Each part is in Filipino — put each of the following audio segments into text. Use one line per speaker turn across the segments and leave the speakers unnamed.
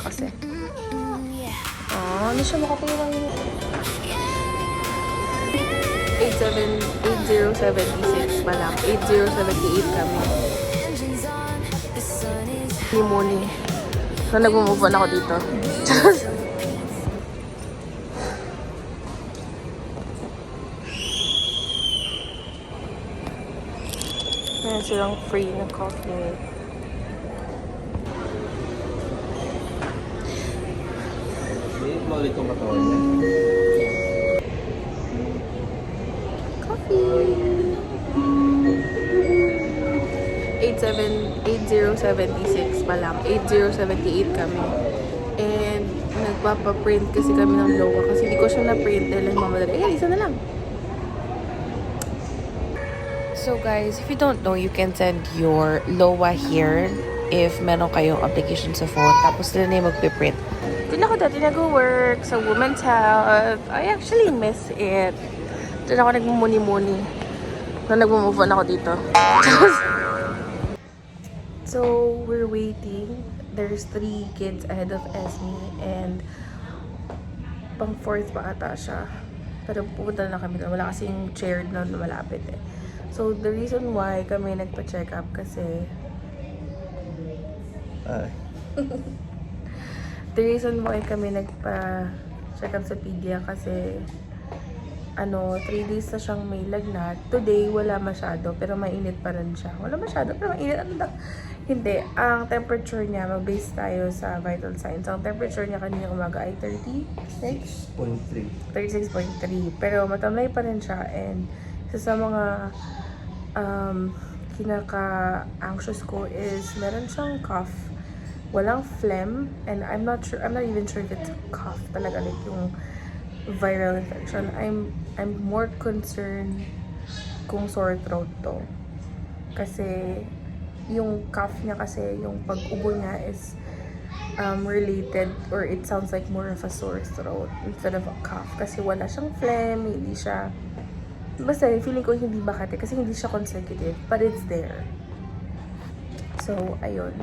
Kasi. Hindi siya makatayo lang yun. 8076 pa lang. 8078 kami. Muni. So, nag-move on ako dito. Meron silang free na coffee.
Ulit kong katawan niya.
Coffee! 8076 pa lang. 8078 kami. And nagpapaprint kasi kami ng LOA kasi hindi ko siya na-print dahil mamadali. Isa na lang. So guys, if you don't know, you can send your LOA here if meron kayong application sa phone. Tapos sila na yung magpiprint. Doon ako dati nag-work sa Women's Health. I actually miss it. Doon ako nagmumuni-muni. Doon nag-move on ako dito. So, we're waiting. There's 3 kids ahead of Esme and pang 4th pa ata siya. Pero pupunta na kami doon. Wala kasing chair na malapit eh. So, the reason why kami nagpa-check up kasi the reason why kami nagpa-check up sa pedia kasi 3 days na siyang may lagnat. Today, wala masyado, pero mainit pa rin siya. Wala masyado, pero mainit. Hindi. Ang temperature niya, mag-base tayo sa vital signs. Ang temperature niya kanina umaga ay
36.3.
36.3. Pero matamlay pa rin siya. And isa sa mga kinaka-anxious ko is meron siyang cough. Walang phlegm. And I'm not even sure if it's cough talaga, like yung viral infection. I'm more concerned kung sore throat to. Kasi yung cough niya kasi, yung pag-ubo niya is related, or it sounds like more of a sore throat instead of a cough. Kasi wala siyang phlegm, hindi siya, basta feeling ko hindi Makati kasi hindi siya consecutive, but it's there. So, ayun.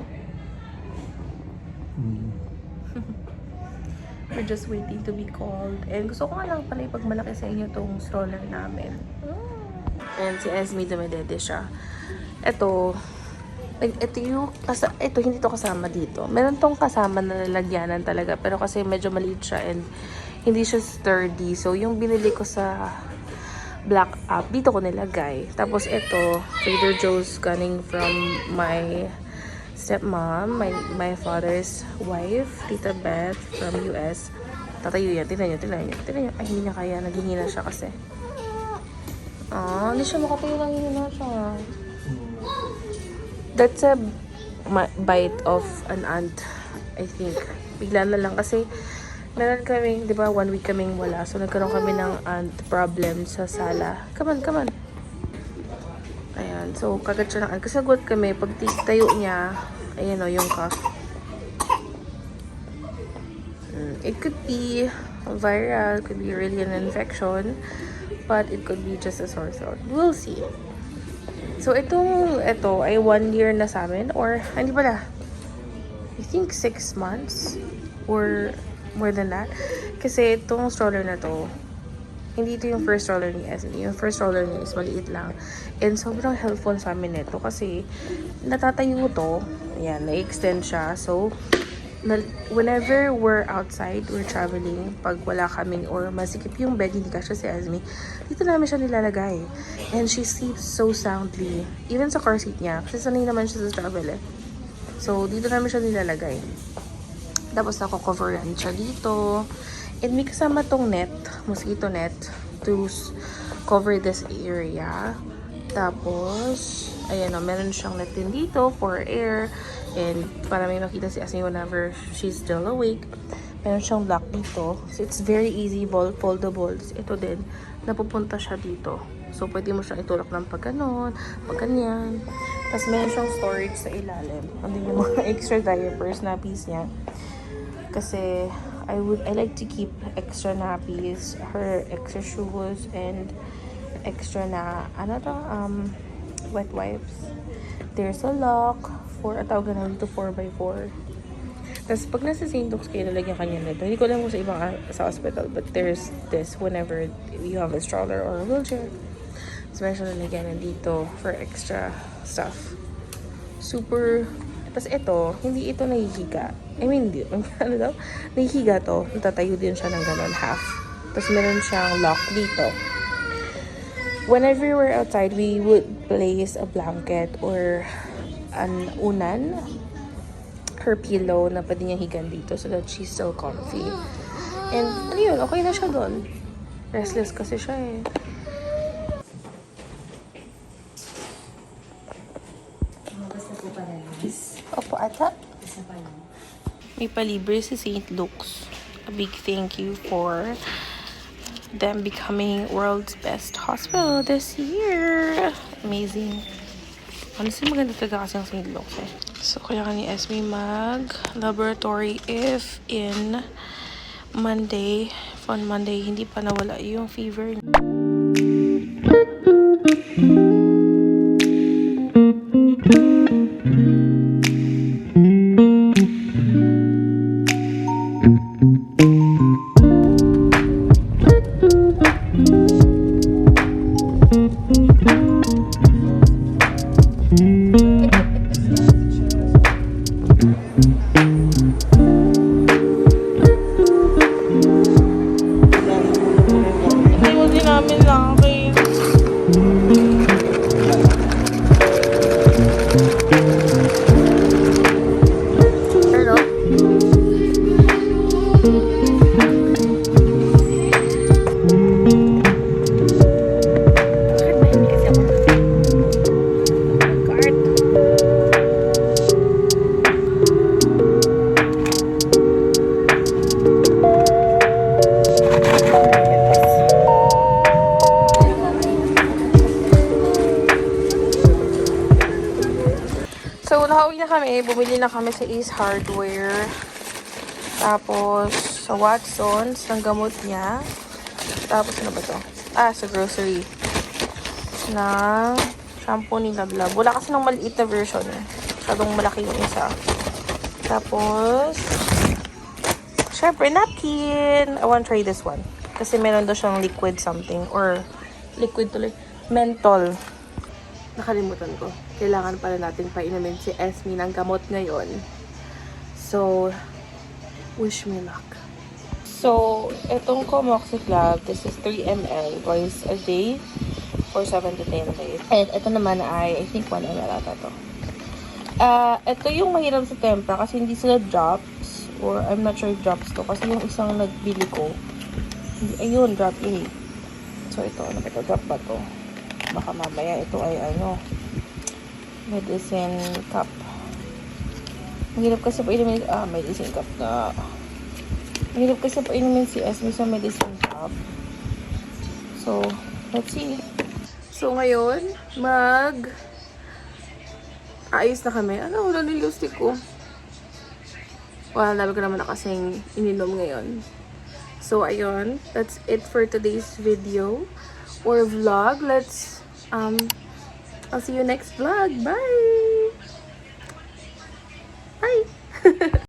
We're just waiting to be called. And gusto ko nga lang pala ipagmalaki sa inyo tong stroller namin. And si Esme dumedede siya. Ito hindi to kasama dito. Meron tong kasama na lalagyanan talaga. Pero kasi medyo maliit siya and hindi siya sturdy. So, yung binili ko sa Black App, dito ko nilagay. Tapos ito, Trader Joe's coming from my stepmom, my father's wife, Tita Beth from US. Tatayo yan. Tingnan nyo. Ay, hindi niya kaya. Naghihina siya kasi. Hindi siya makatayo, lang hihina siya. That's a bite of an ant, I think. Bigla na lang kasi meron kaming, di ba, 1 week kaming wala. So, nagkaroon kami ng ant problem sa sala. Come on. Ayan. So, kagat siya ng ant. Kasi nagulat kami, pag tayo niya, ayan o, yung cough. It could be viral, could be really an infection, but it could be just a sore throat. We'll see. So, ito ay 1 year na sa amin, or, hindi pala, I think 6 months, or more than that. Kasi itong stroller na to, hindi ito yung first stroller ni Esme. Yung first stroller niya is maliit lang. And sobrang helpful sa amin nito kasi natatayo to. Ayan, na-extend siya. So, whenever we're outside, we're traveling, pag wala kaming or masikip yung bed, hindi kasya si Esme, dito namin siya nilalagay. And she sleeps so soundly. Even sa car seat niya. Kasi sanay naman siya sa travel eh. So, dito namin siya nilalagay. Tapos nako-coveran siya dito. And may kasama tong net, mosquito net, to cover this area. Tapos, ayan o, meron siyang net din dito for air. And para may makita si Asmi whenever she's still awake. Meron siyang lock dito. So, it's very easy, foldable. Ito din, napupunta siya dito. So, pwede mo siyang itulak ng pag ganon, pag ganyan. Tapos, meron siyang storage sa ilalim. Andun yung mga extra diapers, nappies niya. Kasi, I like to keep extra nappies, her extra shoes, and extra na, wet wipes. There's a lock for, tawag na dito 4x4. Tapos pag nasa St. Luke's kayo, lalagyan kanya nito. Hindi ko alam kung sa ibang sa hospital, but there's this whenever you have a stroller or a wheelchair. So, meron siya lalagyan nandito for extra stuff. Super. Tapos ito, hindi ito nahihiga. I mean, hindi. Ano daw? Nahihiga to. Natatayo din siya ng ganon, half. Tapos meron siyang lock dito. Whenever we're outside, we would place a blanket or an unan, her pillow na pwede niya higan dito so that she's still comfy. And, ano yun, okay na siya doon. Restless kasi siya eh.
Basta po pala guys.
Opo, ata.
Isa pa lang.
May palibre si St. Luke's. A big thank you for them becoming world's best hospital this year. Amazing. Honestly, maganda talaga kasi ang St. Luke's eh. So, kailangan ni Esme mag-laboratory if in Monday, on Monday, hindi pa nawala yung fever. So, nakauwi na kami. Bumili na kami sa Ace Hardware. Tapos, sa Watson's, ng gamot niya. Tapos, ano ba to? Sa grocery. Na shampoo ni Lablab. Wala kasi ng maliit na version. Masyadong malaki yung isa. Tapos, syempre, napkin. I wanna try this one. Kasi meron daw siyang liquid something. Or, liquid tuloy. Menthol. Nakalimutan ko. Kailangan pala natin painumin si Esme ng gamot ngayon. So, wish me luck. So, itong Comoxiclav, this is 3 ml twice a day for 7 to 10 days. And ito naman ay, I think 1 ml ata to. Ito yung mahirap sa tempra kasi hindi sila drops. Or I'm not sure if drops to. Kasi yung isang nagbili ko, ayun, drop in. So, ito, ano ba ito? Drop ba to? Baka mamaya ito ay medicine cup. Mahirap kasi pa inumin, medicine cup na. Mahirap kasi pa inumin si Esme sa medicine cup. So, let's see. So, ngayon, ayos na kami. Ano, wala na yung lipstick ko. Well, dami ko naman na kasing ininom ngayon. So, ayun. That's it for today's video or vlog. I'll see you next vlog. Bye!